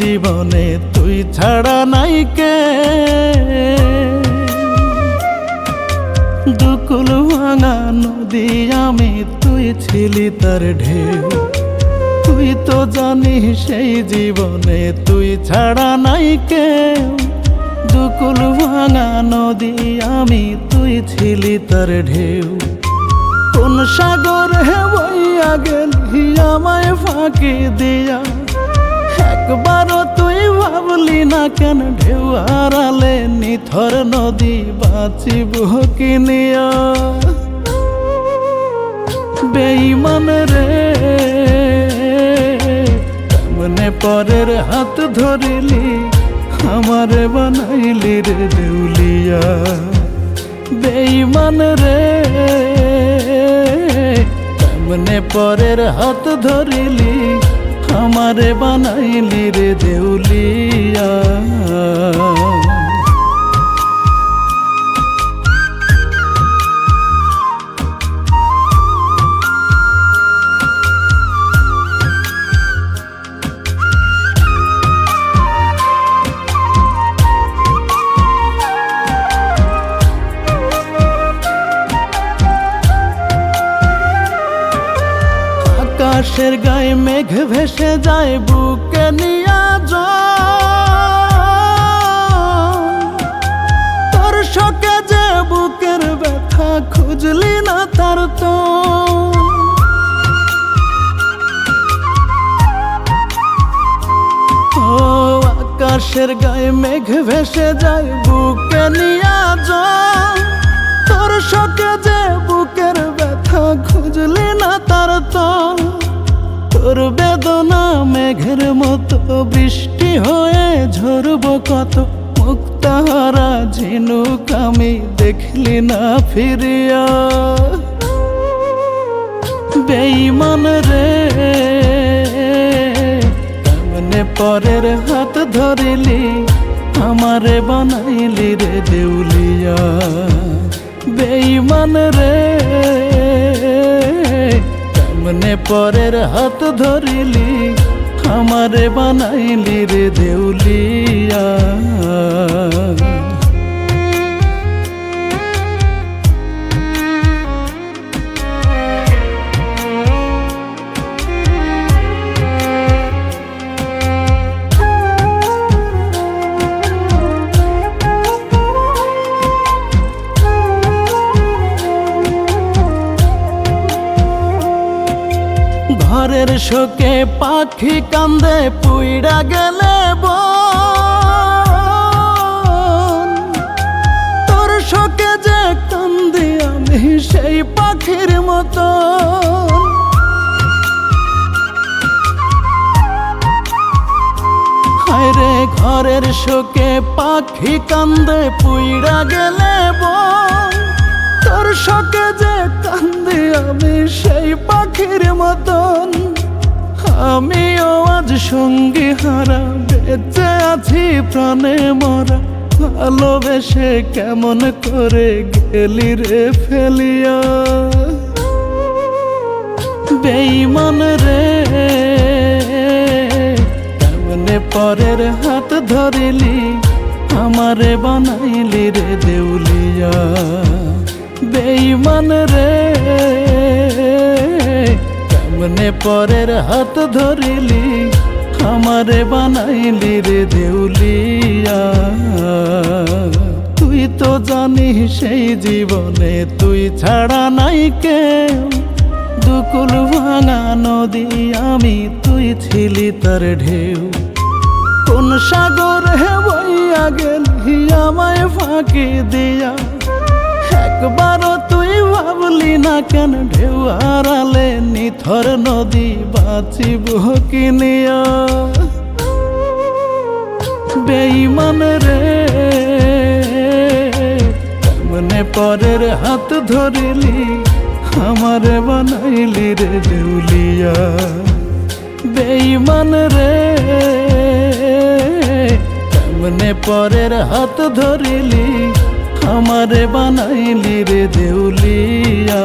জীবনে তুই ছাড়া নাই কে। দুকুল ভাঙা নদী আমি, তুই ছিলি তার ঢেউ। তুই তো জানিস সেই জীবনে তুই ছাড়া নাই কেউ। দুকুল ভাঙা নদী আমি, তুই ছিলি তার ঢেউ। কোন সাগর হে বইয়া গেলি আমায় ফাঁকি দিয়া, একবারও তুই ভাবলি না কেন ঢেউ হারালে নিথর নদী বাঁচিব কি নিয়া। বেঈমান রে কেমনে পরের হাত ধরিলি, আমারে বানাইলি রে দেউলিয়া। বেঈমান রে কেমনে পরের হাত ধরিলি, আমারে বানাইলি রে দেউলিয়া। আকাশের গায়ে মেঘ ভেসে যায় বুকে নিয়া তোর শোকে যে বুকের ব্যথা খুঁজলি না তার তো। ও আকাশের গায়ে মেঘ ভেসে যায় বুকে নিয়া তোর শোকে যে বুকের ব্যথা খুঁজলি না তার তো। তোর বেদনা মেঘের মতো বৃষ্টি হয়ে ঝরব কত, মুক্তাহারা ঝিনুক আমি দেখলি না ফিরিয়া। বেঈমান রে কেমনে পরের হাত ধরিলি, আমারে বানাইলি রে দেউলিয়া। বেঈমান রে কেমনে পরের হাত ধরিলি, আমারে বানাইলি রে দেউলিয়া। ঘরের শোকে পাখি কান্দে পুইড়া গেলে বন, তোর শোকে যে কান্দি আমি সেই পাখির মতো। হায়রে ঘরের শোকে পাখি কান্দে পুইড়া গেলে বন, তোর শোকে যে কান্দি আমি সেই পাখির মতন। আমিও আজ সঙ্গী হারা বেঁচে আছি প্রাণে মরা, ভালোবেসে কেমন করে গেলি রে ফেলিয়া। বেঈমান রে কেমনে পরের হাত ধরিলি, আমারে বানাইলি রে দেউলিয়া। বেঈমান রে কেমনে পরের হাত ধরিলি, আমারে বানাইলি রে দেউলিয়া। তুই তো জানিস সেই জীবনে তুই ছাড়া নাই কেউ। দুকুল ভাঙা নদী আমি, তুই ছিলি তার ঢেউ। কোন সাগর হে বইয়া গেলি আমায় ফাঁকি দিয়া, একবারও তুই ভাবলি না কেন ঢেউ হারালে নিথর নদী বাঁচিব কি নিয়া। বেঈমান রে কেমনে পরের হাত ধরিলি, আমারে বানাইলি রে দেউলিয়া। বেঈমান রে কেমনে পরের হাত ধরিলি, আমারে বানাইলি রে দেউলিয়া।